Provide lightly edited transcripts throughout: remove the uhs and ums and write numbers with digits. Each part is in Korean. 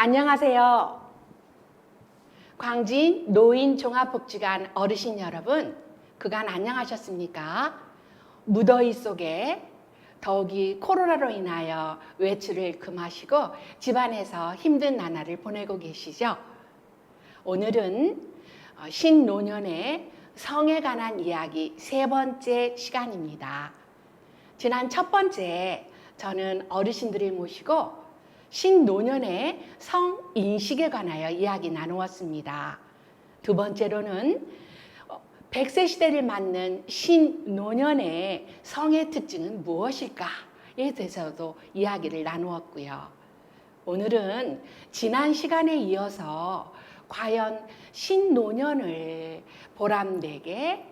안녕하세요. 광진 노인종합복지관 어르신 여러분, 그간 안녕하셨습니까? 무더위 속에 더욱이 코로나로 인하여 외출을 금하시고 집안에서 힘든 나날을 보내고 계시죠? 오늘은 신노년의 성에 관한 이야기 세 번째 시간입니다. 지난 첫 번째 저는 어르신들을 모시고 신노년의 성인식에 관하여 이야기 나누었습니다. 두 번째로는 100세 시대를 맞는 신노년의 성의 특징은 무엇일까에 대해서도 이야기를 나누었고요. 오늘은 지난 시간에 이어서 과연 신노년을 보람되게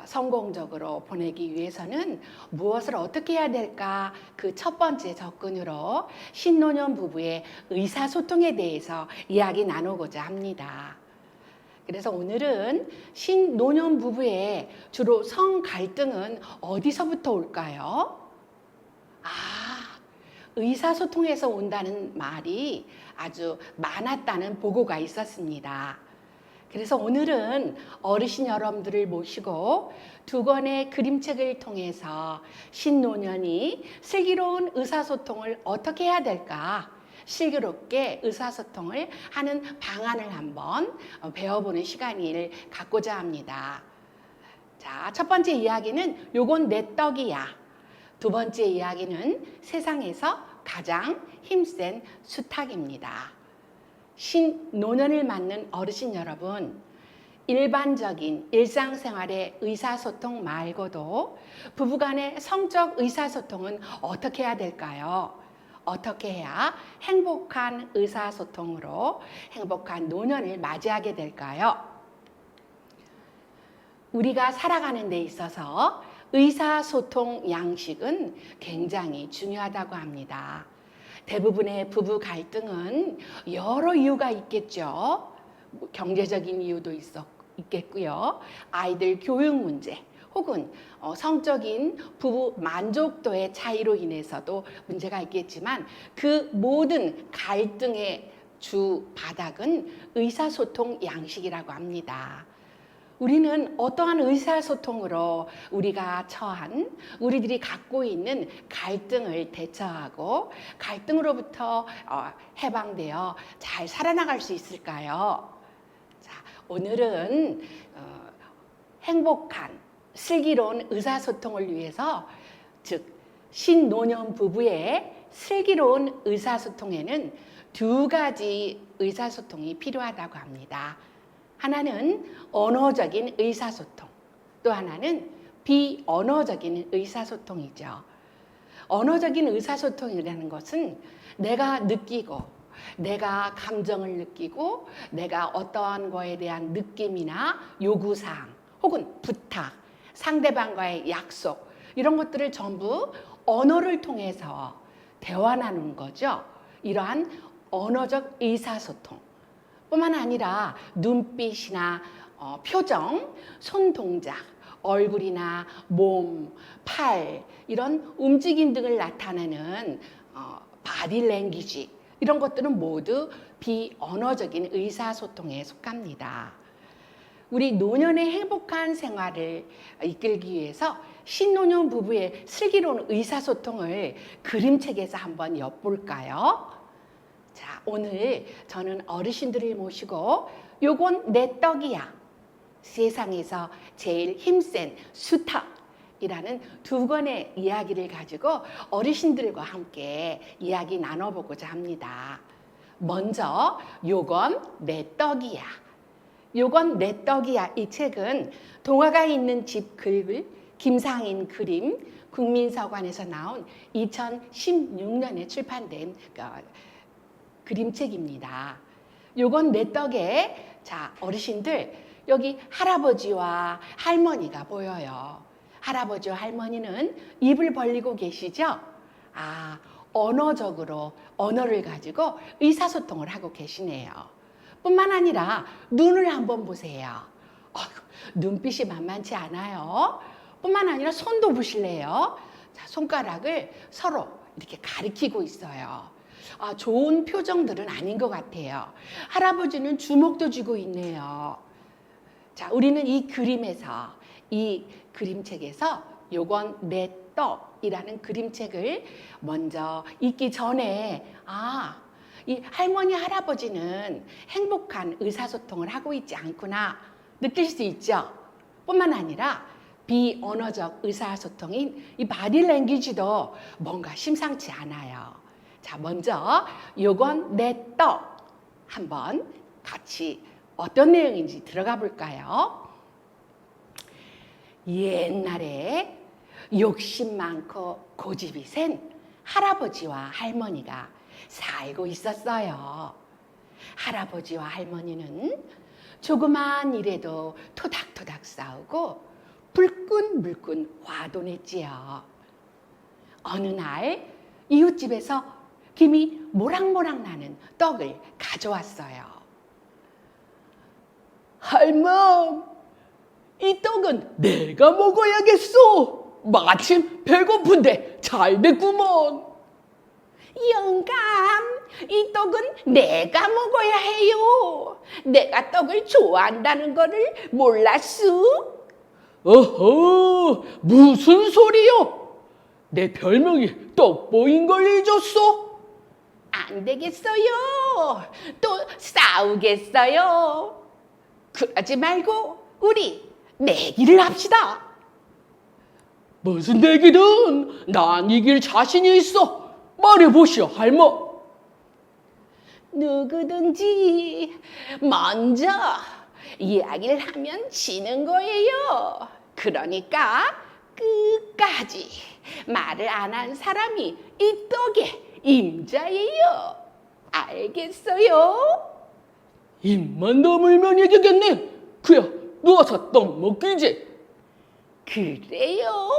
성공적으로 보내기 위해서는 무엇을 어떻게 해야 될까? 그 첫 번째 접근으로 신노년 부부의 의사소통에 대해서 이야기 나누고자 합니다. 그래서 오늘은 신노년 부부의 주로 성 갈등은 어디서부터 올까요? 의사소통에서 온다는 말이 아주 많았다는 보고가 있었습니다. 그래서 오늘은 어르신 여러분들을 모시고 두 권의 그림책을 통해서 신노년이 슬기로운 의사소통을 어떻게 해야 될까? 슬기롭게 의사소통을 하는 방안을 한번 배워보는 시간을 갖고자 합니다. 자, 첫 번째 이야기는 요건 내 떡이야. 두 번째 이야기는 세상에서 가장 힘센 수탉입니다. 신노년을 맞는 어르신 여러분, 일반적인 일상생활의 의사소통 말고도 부부간의 성적 의사소통은 어떻게 해야 될까요? 어떻게 해야 행복한 의사소통으로 행복한 노년을 맞이하게 될까요? 우리가 살아가는 데 있어서 의사소통 양식은 굉장히 중요하다고 합니다. 대부분의 부부 갈등은 여러 이유가 있겠죠. 경제적인 이유도 있겠고요. 아이들 교육 문제 혹은 성적인 부부 만족도의 차이로 인해서도 문제가 있겠지만 그 모든 갈등의 주 바닥은 의사소통 양식이라고 합니다. 우리는 어떠한 의사소통으로 우리가 우리들이 갖고 있는 갈등을 대처하고 갈등으로부터 해방되어 잘 살아나갈 수 있을까요? 자, 오늘은 행복한 슬기로운 의사소통을 위해서, 즉 신노년 부부의 슬기로운 의사소통에는 두 가지 의사소통이 필요하다고 합니다. 하나는 언어적인 의사소통, 또 하나는 비언어적인 의사소통이죠. 언어적인 의사소통이라는 것은 내가 느끼고, 내가 감정을 느끼고, 내가 어떠한 거에 대한 느낌이나 요구사항, 혹은 부탁, 상대방과의 약속, 이런 것들을 전부 언어를 통해서 대화 나누는 거죠. 이러한 언어적 의사소통. 뿐만 아니라 눈빛이나 표정, 손 동작, 얼굴이나 몸, 팔 이런 움직임 등을 나타내는 바디랭귀지 이런 것들은 모두 비언어적인 의사소통에 속합니다. 우리 노년의 행복한 생활을 이끌기 위해서 신노년 부부의 슬기로운 의사소통을 그림책에서 한번 엿볼까요? 자, 오늘 저는 어르신들을 모시고 요건 내 떡이야, 세상에서 제일 힘센 수탉이라는 두 권의 이야기를 가지고 어르신들과 함께 이야기 나눠보고자 합니다. 먼저 요건 내 떡이야. 요건 내 떡이야. 이 책은 동화가 있는 집 글을 김상인 그림 국민서관에서 나온 2016년에 출판된 그림책입니다. 요건 내 떡에, 자, 어르신들 여기 할아버지와 할머니가 보여요. 할아버지와 할머니는 입을 벌리고 계시죠? 언어적으로 언어를 가지고 의사소통을 하고 계시네요. 뿐만 아니라 눈을 한번 보세요. 눈빛이 만만치 않아요. 뿐만 아니라 손도 보실래요? 자, 손가락을 서로 이렇게 가리키고 있어요. 좋은 표정들은 아닌 것 같아요. 할아버지는 주먹도 쥐고 있네요. 자, 우리는 이 그림에서, 이 그림책에서 요건 내 떡이라는 그림책을 먼저 읽기 전에 이 할머니 할아버지는 행복한 의사소통을 하고 있지 않구나 느낄 수 있죠. 뿐만 아니라 비언어적 의사소통인 이 바디랭귀지도 뭔가 심상치 않아요. 자, 먼저 요건 내 떡 한번 같이 어떤 내용인지 들어가 볼까요? 옛날에 욕심 많고 고집이 센 할아버지와 할머니가 살고 있었어요. 할아버지와 할머니는 조그만 일에도 토닥토닥 싸우고 불끈불끈 화도 냈지요. 어느 날 이웃집에서 김이 모락모락 나는 떡을 가져왔어요. 할멈, 이 떡은 내가 먹어야겠어. 마침 배고픈데 잘 됐구먼. 영감, 이 떡은 내가 먹어야 해요. 내가 떡을 좋아한다는 거를 몰랐어? 어허, 무슨 소리요? 내 별명이 떡보인 걸 잊었어? 안 되겠어요. 또 싸우겠어요. 그러지 말고 우리 내기를 합시다. 무슨 내기든 난 이길 자신이 있어. 말해보시오, 할머. 누구든지 먼저 이야기를 하면 지는 거예요. 그러니까 끝까지 말을 안 한 사람이 이 떡의 임자예요. 알겠어요? 입만 다물면 이기겠네. 그야 누워서 떡 먹기지. 그래요?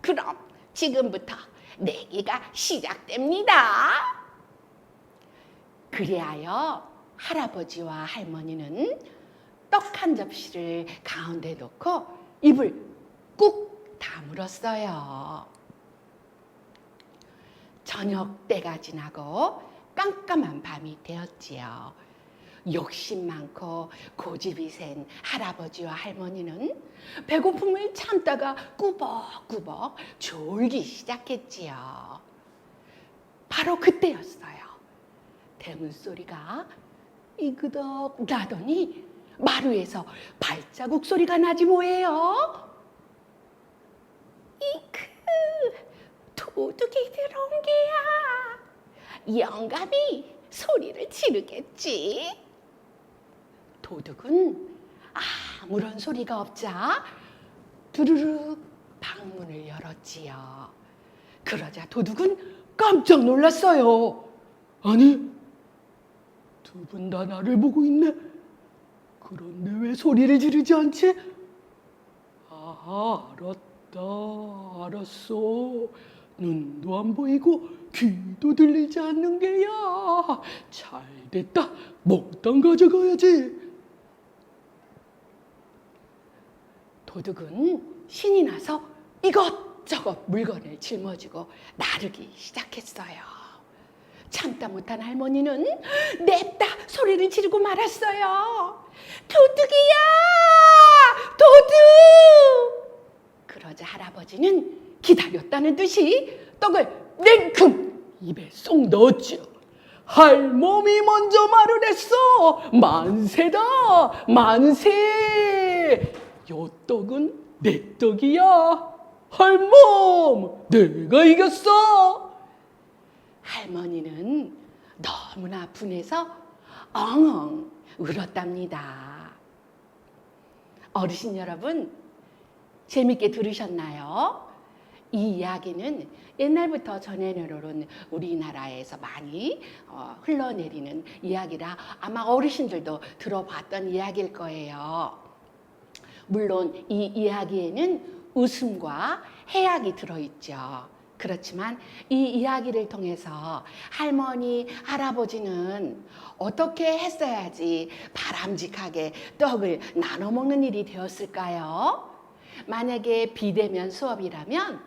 그럼 지금부터 내기가 시작됩니다. 그리하여 할아버지와 할머니는 떡 한 접시를 가운데 놓고 입을 꾹 다물었어요. 저녁 때가 지나고 깜깜한 밤이 되었지요. 욕심 많고 고집이 센 할아버지와 할머니는 배고픔을 참다가 꾸벅꾸벅 졸기 시작했지요. 바로 그때였어요. 대문 소리가 이그덕 나더니 마루에서 발자국 소리가 나지 뭐예요? 이크, 도둑이 들어온 게야. 영감이 소리를 지르겠지. 도둑은 아무런 소리가 없자 두루룩 방문을 열었지요. 그러자 도둑은 깜짝 놀랐어요. 아니, 두 분 다 나를 보고 있네. 그런데 왜 소리를 지르지 않지? 알았다, 알았어. 눈도 안 보이고 귀도 들리지 않는 게야. 잘 됐다. 몽땅 가져가야지. 도둑은 신이 나서 이것저것 물건을 짊어지고 나르기 시작했어요. 참다 못한 할머니는 냅다 소리를 지르고 말았어요. 도둑이야! 도둑! 그러자 할아버지는 기다렸다는 듯이 떡을 냉큼 입에 쏙 넣었죠. 할멈이 먼저 말을 했어. 만세다, 만세. 요 떡은 내 떡이야. 할멈, 내가 이겼어. 할머니는 너무나 분해서 엉엉 울었답니다. 어르신 여러분, 재밌게 들으셨나요? 이 이야기는 옛날부터 전해내려온 우리나라에서 많이 흘러내리는 이야기라 아마 어르신들도 들어봤던 이야기일 거예요. 물론 이 이야기에는 웃음과 해악이 들어있죠. 그렇지만 이 이야기를 통해서 할머니, 할아버지는 어떻게 했어야지 바람직하게 떡을 나눠 먹는 일이 되었을까요? 만약에 비대면 수업이라면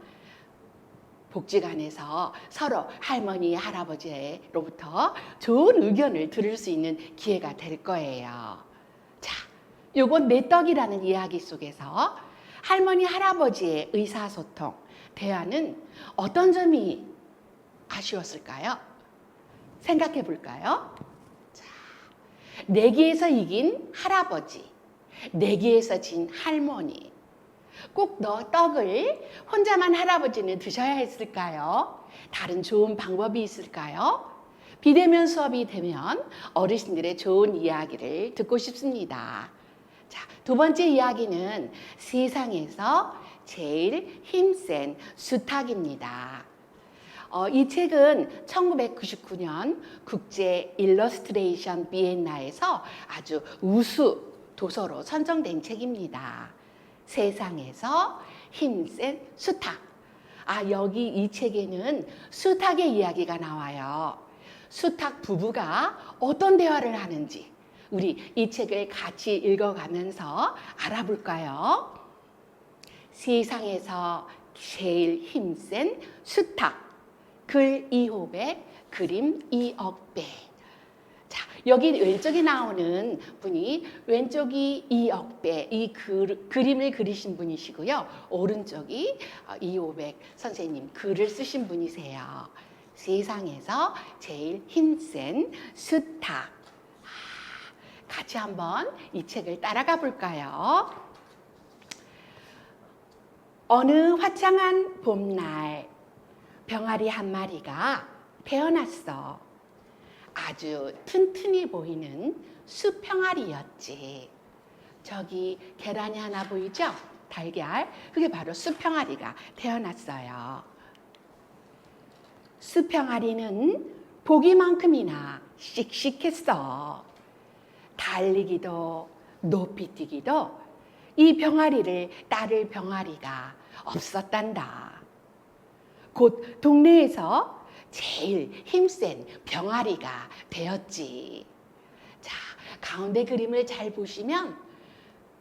복지관에서 서로 할머니, 할아버지로부터 좋은 의견을 들을 수 있는 기회가 될 거예요. 자, 요건 내 떡이라는 이야기 속에서 할머니, 할아버지의 의사소통, 대화는 어떤 점이 아쉬웠을까요? 생각해 볼까요? 자, 내기에서 이긴 할아버지, 내기에서 진 할머니. 꼭 너 떡을 혼자만 할아버지는 드셔야 했을까요? 다른 좋은 방법이 있을까요? 비대면 수업이 되면 어르신들의 좋은 이야기를 듣고 싶습니다. 자, 두 번째 이야기는 세상에서 제일 힘센 수탉입니다. 이 책은 1999년 국제 일러스트레이션 비엔나에서 아주 우수 도서로 선정된 책입니다. 세상에서 힘센 수탉. 여기 이 책에는 수탉의 이야기가 나와요. 수탉 부부가 어떤 대화를 하는지 우리 이 책을 같이 읽어가면서 알아볼까요? 세상에서 제일 힘센 수탉. 글 이호백, 그림 이억배. 자, 여기 왼쪽에 나오는 분이 왼쪽이 이억배, 이 그림을 그리신 분이시고요. 오른쪽이 이호백 선생님 글을 쓰신 분이세요. 세상에서 제일 힘센 수탉. 같이 한번 이 책을 따라가 볼까요? 어느 화창한 봄날 병아리 한 마리가 태어났어. 아주 튼튼히 보이는 수평아리였지. 저기 계란이 하나 보이죠? 달걀. 그게 바로 수평아리가 태어났어요. 수평아리는 보기만큼이나 씩씩했어. 달리기도 높이 뛰기도 이 병아리를 따를 병아리가 없었단다. 곧 동네에서 제일 힘센 병아리가 되었지. 자, 가운데 그림을 잘 보시면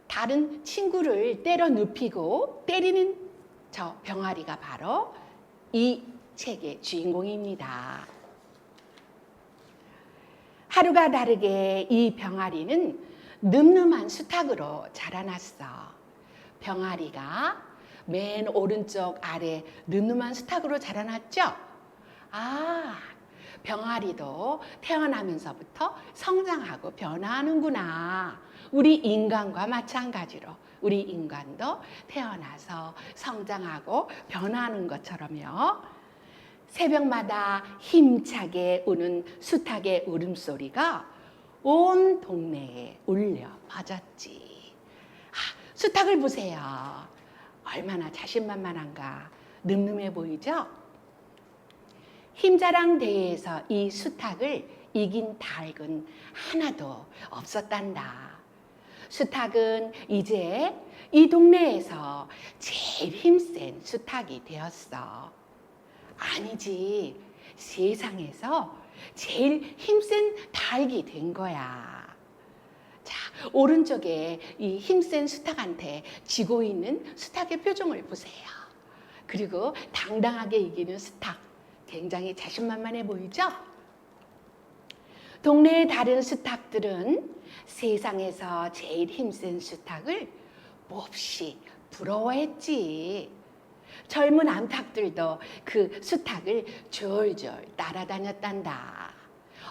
다른 친구를 때려 눕히고 때리는 저 병아리가 바로 이 책의 주인공입니다. 하루가 다르게 이 병아리는 늠름한 수탉으로 자라났어. 병아리가 맨 오른쪽 아래 늠름한 수탉으로 자라났죠? 병아리도 태어나면서부터 성장하고 변화하는구나. 우리 인간과 마찬가지로 우리 인간도 태어나서 성장하고 변화하는 것처럼요. 새벽마다 힘차게 우는 수탉의 울음소리가 온 동네에 울려 퍼졌지. 수탉을 보세요. 얼마나 자신만만한가. 늠름해 보이죠? 힘자랑 대회에서 이 수탉을 이긴 닭은 하나도 없었단다. 수탉은 이제 이 동네에서 제일 힘센 수탉이 되었어. 아니지, 세상에서 제일 힘센 닭이 된 거야. 자, 오른쪽에 이 힘센 수탉한테 지고 있는 수탉의 표정을 보세요. 그리고 당당하게 이기는 수탉, 굉장히 자신만만해 보이죠? 동네의 다른 수탉들은 세상에서 제일 힘센 수탉을 몹시 부러워했지. 젊은 암탉들도 그 수탉을 졸졸 따라다녔단다.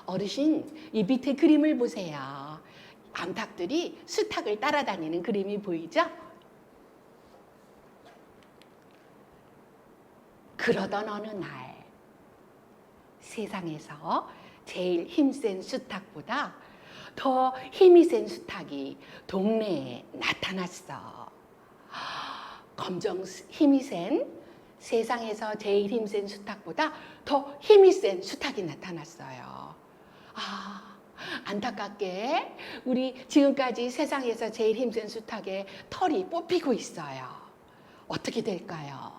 어르신, 이 밑에 그림을 보세요. 암탉들이 수탉을 따라다니는 그림이 보이죠? 그러던 어느 날 세상에서 제일 힘센 수탉보다 더 힘이 센 수탉이 동네에 나타났어. 검정 힘이 센 세상에서 제일 힘센 수탉보다 더 힘이 센 수탉이 나타났어요. 안타깝게 우리 지금까지 세상에서 제일 힘센 수탉의 털이 뽑히고 있어요. 어떻게 될까요?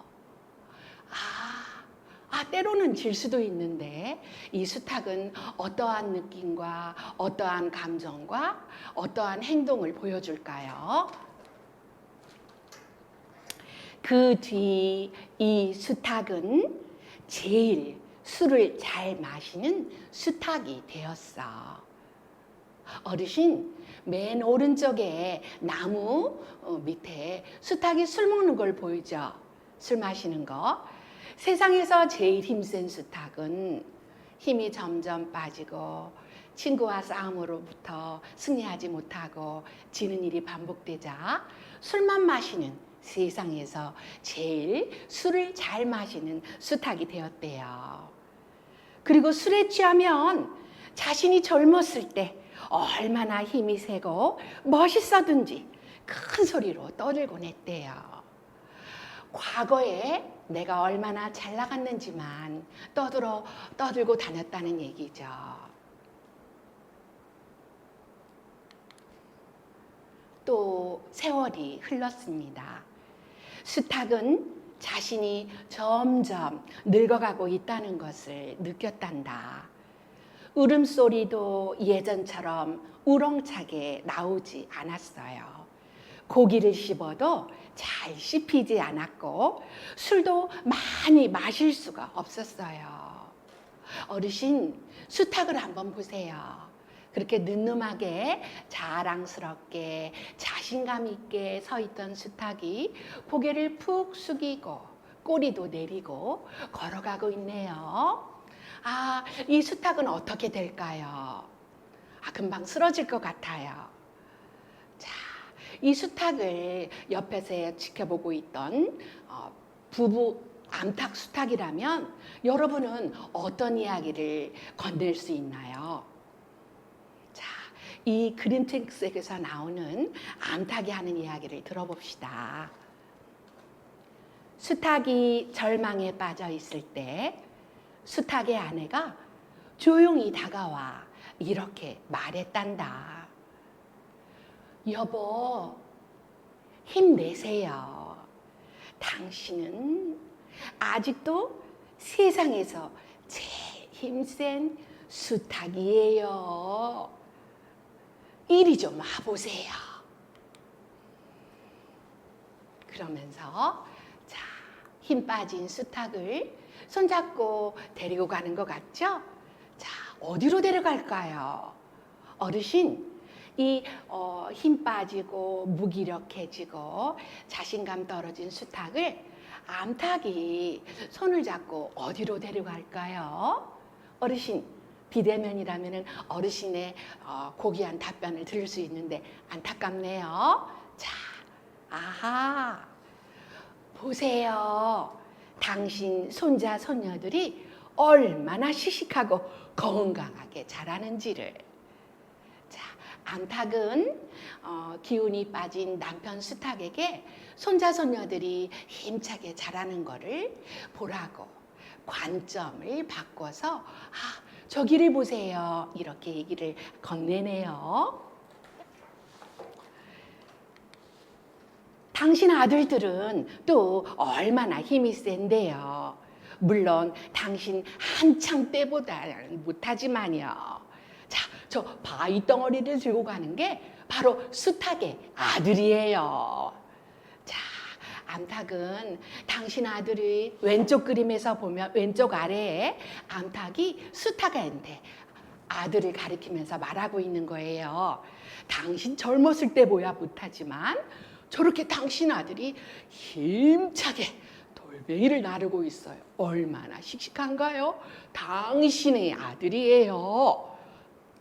때로는 질 수도 있는데 이 수탉은 어떠한 느낌과 어떠한 감정과 어떠한 행동을 보여줄까요? 그 뒤 이 수탉은 제일 술을 잘 마시는 수탉이 되었어. 어르신, 맨 오른쪽에 나무 밑에 수탉이 술 먹는 걸 보이죠? 술 마시는 거. 세상에서 제일 힘센 수탉은 힘이 점점 빠지고 친구와 싸움으로부터 승리하지 못하고 지는 일이 반복되자 술만 마시는 세상에서 제일 술을 잘 마시는 수탉이 되었대요. 그리고 술에 취하면 자신이 젊었을 때 얼마나 힘이 세고 멋있었든지 큰 소리로 떠들곤 했대요. 과거에 내가 얼마나 잘 나갔는지만 떠들고 다녔다는 얘기죠. 또 세월이 흘렀습니다. 수탉은 자신이 점점 늙어가고 있다는 것을 느꼈단다. 울음소리도 예전처럼 우렁차게 나오지 않았어요. 고기를 씹어도 잘 씹히지 않았고 술도 많이 마실 수가 없었어요. 어르신, 수탉을 한번 보세요. 그렇게 늠름하게 자랑스럽게 자신감 있게 서 있던 수탉이 고개를 푹 숙이고 꼬리도 내리고 걸어가고 있네요. 아, 이 수탉은 어떻게 될까요? 금방 쓰러질 것 같아요. 자, 이 수탉을 옆에서 지켜보고 있던 부부 암탉 수탉이라면 여러분은 어떤 이야기를 건넬 수 있나요? 자, 이 그림책에서 나오는 암탉이 하는 이야기를 들어봅시다. 수탉이 절망에 빠져 있을 때 수탉의 아내가 조용히 다가와 이렇게 말했단다. 여보, 힘내세요. 당신은 아직도 세상에서 제일 힘센 수탉이에요. 이리 좀 와보세요. 그러면서 자, 힘 빠진 수탉을 손잡고 데리고 가는 것 같죠? 자, 어디로 데려갈까요? 어르신, 이 힘 빠지고 무기력해지고 자신감 떨어진 수탉을 암탉이 손을 잡고 어디로 데려갈까요? 어르신, 비대면이라면 어르신의 고귀한 답변을 들을 수 있는데 안타깝네요. 자, 아하, 보세요. 당신 손자, 손녀들이 얼마나 씩씩하고 건강하게 자라는지를. 자, 암탉은 기운이 빠진 남편 수탉에게 손자, 손녀들이 힘차게 자라는 거를 보라고 관점을 바꿔서 저기를 보세요. 이렇게 얘기를 건네네요. 당신 아들들은 또 얼마나 힘이 센데요. 물론 당신 한창 때보다는 못하지만요. 자, 저 바위 덩어리를 들고 가는 게 바로 수탉의 아들이에요. 자, 암탉은 당신 아들의 왼쪽 그림에서 보면 왼쪽 아래에 암탉이 수탉한테 아들을 가리키면서 말하고 있는 거예요. 당신 젊었을 때 보야 못하지만 저렇게 당신 아들이 힘차게 돌멩이를 나르고 있어요. 얼마나 씩씩한가요? 당신의 아들이에요.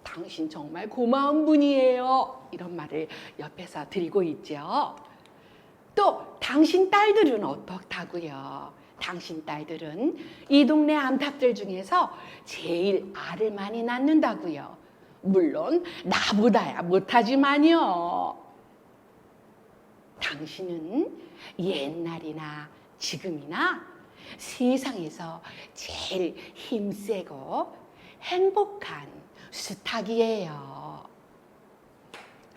당신 정말 고마운 분이에요. 이런 말을 옆에서 드리고 있죠. 또 당신 딸들은 어떻다고요? 당신 딸들은 이 동네 암탉들 중에서 제일 알을 많이 낳는다고요. 물론 나보다야 못하지만요. 당신은 옛날이나 지금이나 세상에서 제일 힘세고 행복한 수탉이에요.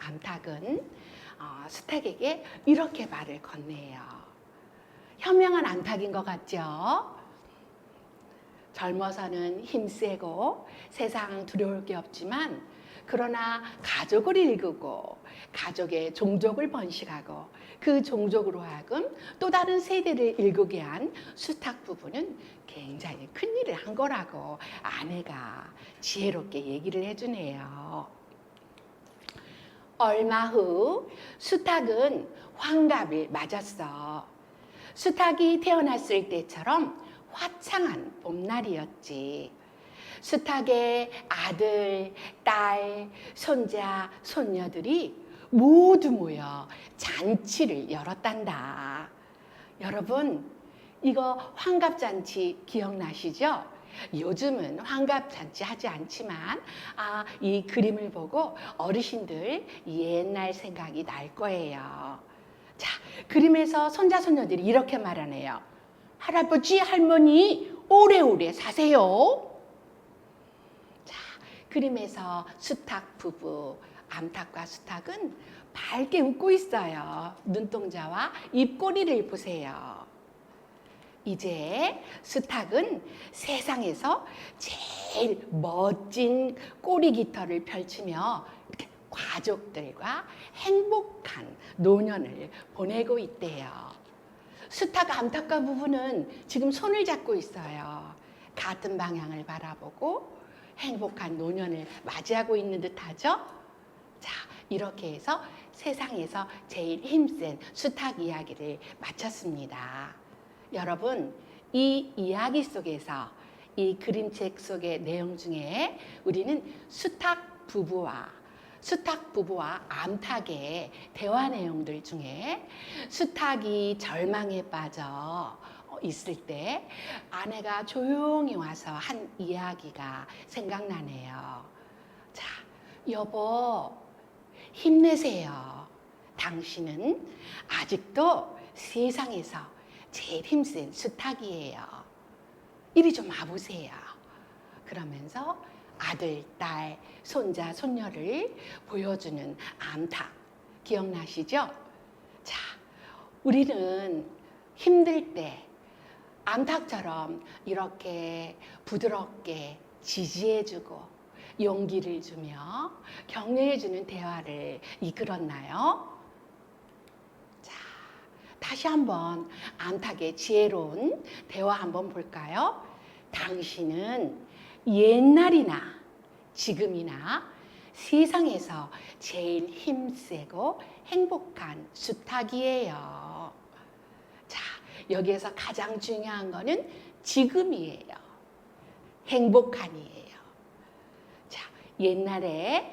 암탉은 수탉에게 이렇게 말을 건네요. 현명한 암탉인 것 같죠? 젊어서는 힘세고 세상 두려울 게 없지만 그러나 가족을 일구고 가족의 종족을 번식하고 그 종족으로 하여금 또 다른 세대를 일구게 한 수탉 부부는 굉장히 큰일을 한 거라고 아내가 지혜롭게 얘기를 해주네요. 얼마 후 수탉은 환갑을 맞았어. 수탉이 태어났을 때처럼 화창한 봄날이었지. 수탉의 아들, 딸, 손자, 손녀들이 모두 모여 잔치를 열었단다. 여러분, 이거 환갑잔치 기억나시죠? 요즘은 환갑잔치 하지 않지만 이 그림을 보고 어르신들 옛날 생각이 날 거예요. 자, 그림에서 손자, 손녀들이 이렇게 말하네요. 할아버지, 할머니, 오래오래 사세요. 자, 그림에서 수탉 부부, 암탉과 수탉은 밝게 웃고 있어요. 눈동자와 입꼬리를 보세요. 이제 수탉은 세상에서 제일 멋진 꼬리 깃털을 펼치며 이렇게 가족들과 행복한 노년을 보내고 있대요. 수탉 암탉과 부부는 지금 손을 잡고 있어요. 같은 방향을 바라보고 행복한 노년을 맞이하고 있는 듯하죠? 자, 이렇게 해서 세상에서 제일 힘센 수탉 이야기를 마쳤습니다. 여러분, 이 이야기 속에서 이 그림책 속의 내용 중에 우리는 수탉 부부와 암탉의 대화 내용들 중에 수탉이 절망에 빠져 있을 때 아내가 조용히 와서 한 이야기가 생각나네요. 자, 여보, 힘내세요. 당신은 아직도 세상에서 제일 힘센 수탉이에요. 이리 좀 와보세요. 그러면서 아들, 딸, 손자, 손녀를 보여주는 암탉 기억나시죠? 자, 우리는 힘들 때 암탉처럼 이렇게 부드럽게 지지해주고 용기를 주며 격려해주는 대화를 이끌었나요? 자, 다시 한번 암탉의 지혜로운 대화 한번 볼까요? 당신은 옛날이나 지금이나 세상에서 제일 힘세고 행복한 수탉이에요. 자, 여기에서 가장 중요한 거는 지금이에요. 행복한이에요. 자, 옛날에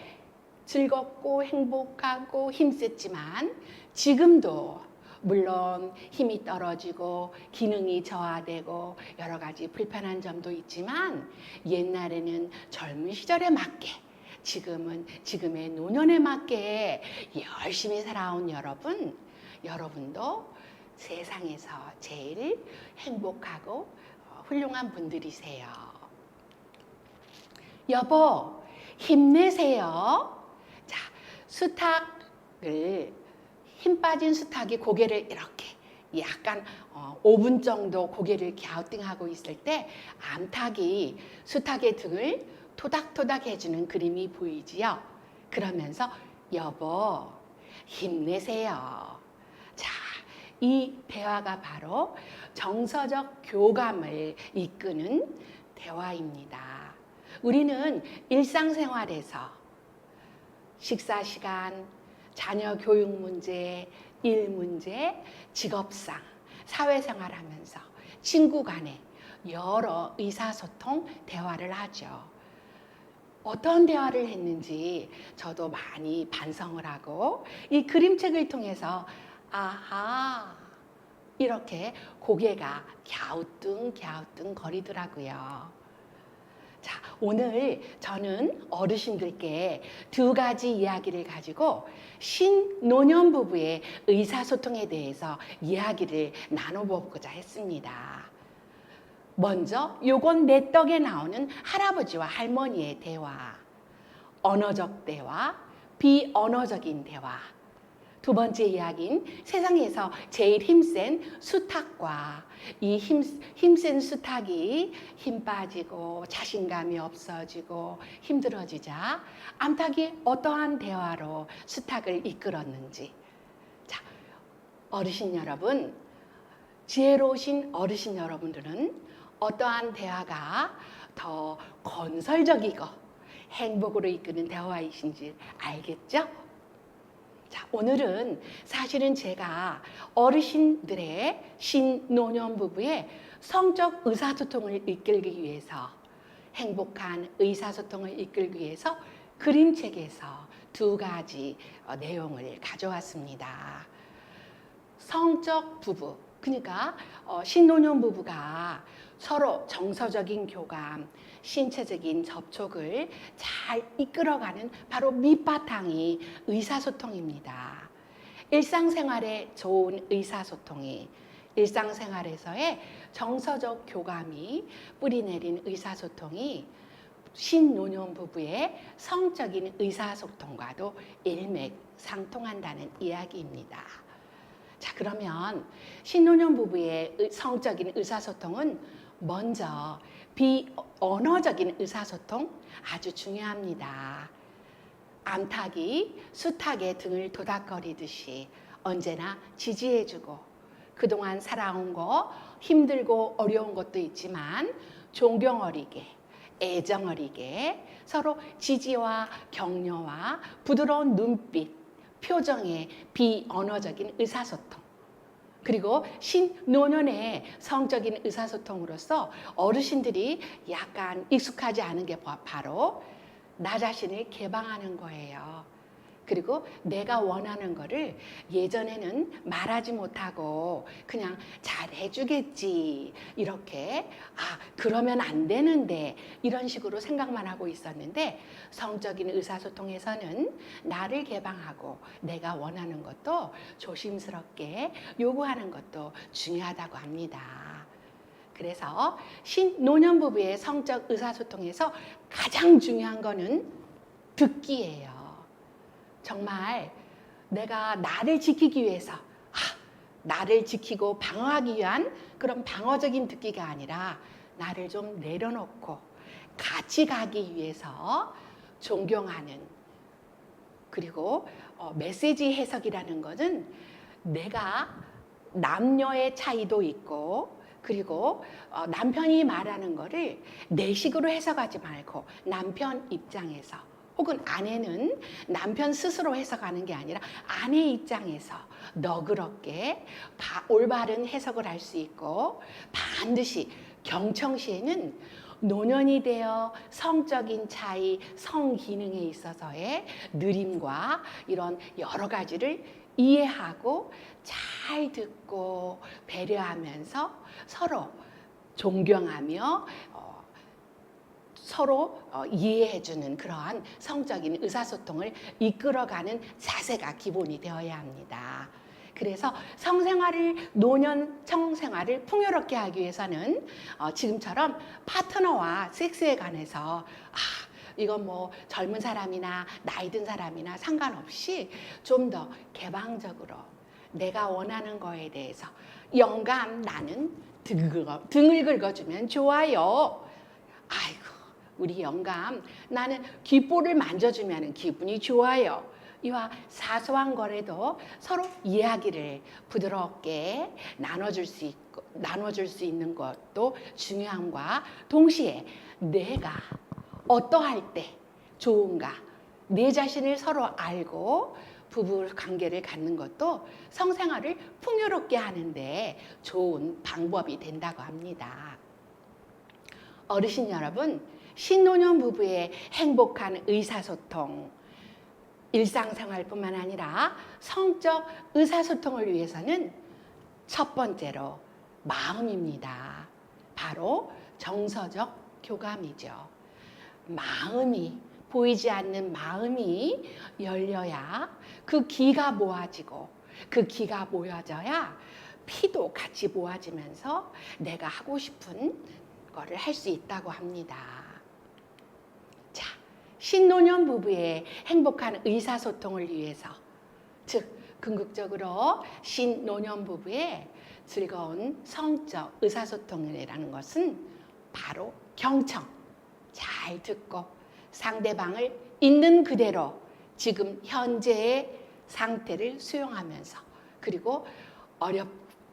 즐겁고 행복하고 힘셌지만 지금도 물론 힘이 떨어지고 기능이 저하되고 여러 가지 불편한 점도 있지만 옛날에는 젊은 시절에 맞게 지금은 지금의 노년에 맞게 열심히 살아온 여러분도 세상에서 제일 행복하고 훌륭한 분들이세요. 여보, 힘내세요. 자, 수탉을 힘 빠진 수탉이 고개를 이렇게 약간 5분 정도 고개를 갸우뚱하고 있을 때 암탉이 수탉의 등을 토닥토닥 해주는 그림이 보이지요. 그러면서 여보, 힘내세요. 자, 이 대화가 바로 정서적 교감을 이끄는 대화입니다. 우리는 일상생활에서 식사 시간, 자녀 교육 문제, 일 문제, 직업상, 사회생활 하면서 친구 간에 여러 의사소통 대화를 하죠. 어떤 대화를 했는지 저도 많이 반성을 하고 이 그림책을 통해서 아하, 이렇게 고개가 갸우뚱 거리더라고요. 자, 오늘 저는 어르신들께 두 가지 이야기를 가지고 신노년 부부의 의사소통에 대해서 이야기를 나눠보고자 했습니다. 먼저 요건 내 떡에 나오는 할아버지와 할머니의 대화, 언어적 대화, 비언어적인 대화. 두 번째 이야기는 세상에서 제일 힘센 수탉과 이 힘센 수탉이 힘 빠지고 자신감이 없어지고 힘들어지자 암탉이 어떠한 대화로 수탉을 이끌었는지. 자, 어르신 여러분, 지혜로우신 어르신 여러분들은 어떠한 대화가 더 건설적이고 행복으로 이끄는 대화이신지 알겠죠? 자, 오늘은 사실은 제가 어르신들의 신노년 부부의 성적 의사소통을 이끌기 위해서, 행복한 의사소통을 이끌기 위해서 그림책에서 두 가지 내용을 가져왔습니다. 성적 부부, 그러니까 신노년 부부가 서로 정서적인 교감, 신체적인 접촉을 잘 이끌어가는 바로 밑바탕이 의사소통입니다. 일상생활에 좋은 의사소통이, 일상생활에서의 정서적 교감이 뿌리내린 의사소통이 신노년 부부의 성적인 의사소통과도 일맥상통한다는 이야기입니다. 자, 그러면 신노년 부부의 성적인 의사소통은 먼저 비언어적인 의사소통 아주 중요합니다. 암탉이 수탉의 등을 도닥거리듯이 언제나 지지해주고 그동안 살아온 거 힘들고 어려운 것도 있지만 존경 어리게 애정 어리게 서로 지지와 격려와 부드러운 눈빛, 표정의 비언어적인 의사소통, 그리고 신노년의 성적인 의사소통으로서 어르신들이 약간 익숙하지 않은 게 바로 나 자신을 개방하는 거예요. 그리고 내가 원하는 거를 예전에는 말하지 못하고 그냥 잘해주겠지 이렇게 그러면 안 되는데 이런 식으로 생각만 하고 있었는데 성적인 의사소통에서는 나를 개방하고 내가 원하는 것도 조심스럽게 요구하는 것도 중요하다고 합니다. 그래서 신노년 부부의 성적 의사소통에서 가장 중요한 거는 듣기예요. 정말 내가 나를 지키기 위해서 나를 지키고 방어하기 위한 그런 방어적인 듣기가 아니라 나를 좀 내려놓고 같이 가기 위해서 존경하는, 그리고 메시지 해석이라는 것은 내가 남녀의 차이도 있고 그리고 남편이 말하는 거를 내 식으로 해석하지 말고 남편 입장에서, 혹은 아내는 남편 스스로 해석하는 게 아니라 아내 입장에서 너그럽게 올바른 해석을 할 수 있고, 반드시 경청시에는 노년이 되어 성적인 차이, 성기능에 있어서의 느림과 이런 여러 가지를 이해하고 잘 듣고 배려하면서 서로 존경하며 서로 이해해주는 그러한 성적인 의사소통을 이끌어가는 자세가 기본이 되어야 합니다. 그래서 노년 성생활을 풍요롭게 하기 위해서는 지금처럼 파트너와 섹스에 관해서 이건 뭐 젊은 사람이나 나이 든 사람이나 상관없이 좀 더 개방적으로 내가 원하는 거에 대해서 영감, 나는 등을 긁어주면 좋아요. 아이고, 우리 영감, 나는 귓볼을 만져주면 기분이 좋아요. 이와 사소한 거래도 서로 이야기를 부드럽게 나눠줄 수 있는 것도 중요함과 동시에 내가 어떠할 때 좋은가, 내 자신을 서로 알고 부부 관계를 갖는 것도 성생활을 풍요롭게 하는데 좋은 방법이 된다고 합니다. 어르신 여러분, 신노년 부부의 행복한 의사소통, 일상생활뿐만 아니라 성적 의사소통을 위해서는 첫 번째로 마음입니다. 바로 정서적 교감이죠. 마음이, 보이지 않는 마음이 열려야 그 기가 모아지고, 그 기가 모여져야 피도 같이 모아지면서 내가 하고 싶은 거를 할 수 있다고 합니다. 자, 신노년 부부의 행복한 의사소통을 위해서, 즉 궁극적으로 신노년 부부의 즐거운 성적 의사소통이라는 것은 바로 경청, 잘 듣고 상대방을 있는 그대로 지금 현재의 상태를 수용하면서, 그리고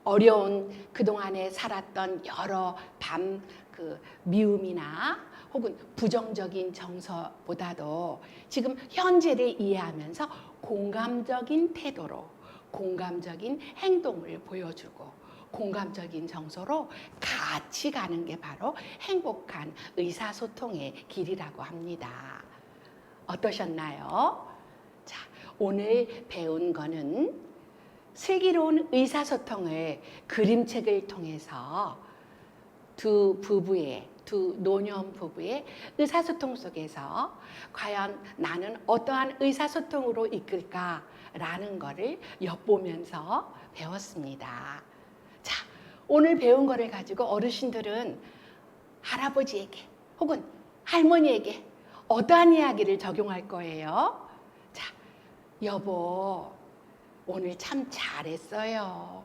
어려운 그동안에 살았던 여러 미움이나 혹은 부정적인 정서보다도 지금 현재를 이해하면서 공감적인 태도로 공감적인 행동을 보여주고 공감적인 정서로 같이 가는 게 바로 행복한 의사소통의 길이라고 합니다. 어떠셨나요? 자, 오늘 배운 거는 슬기로운 의사소통을 그림책을 통해서 두 노년 부부의 의사소통 속에서 과연 나는 어떠한 의사소통으로 이끌까라는 거를 엿보면서 배웠습니다. 자, 오늘 배운 거를 가지고 어르신들은 할아버지에게 혹은 할머니에게 어떠한 이야기를 적용할 거예요? 자, 여보, 오늘 참 잘했어요.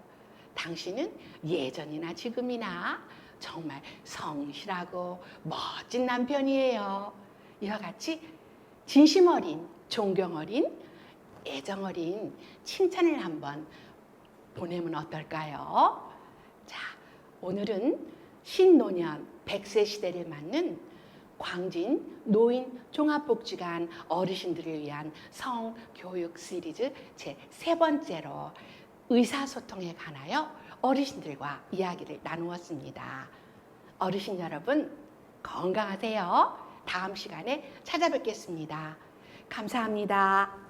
당신은 예전이나 지금이나 정말 성실하고 멋진 남편이에요. 이와 같이 진심 어린, 존경 어린, 애정 어린 칭찬을 한번 보내면 어떨까요? 자, 오늘은 신노년 100세 시대를 맞는 광진 노인 종합복지관 어르신들을 위한 성교육 시리즈 제 3번째로 의사소통에 관하여 어르신들과 이야기를 나누었습니다. 어르신 여러분 건강하세요. 다음 시간에 찾아뵙겠습니다. 감사합니다.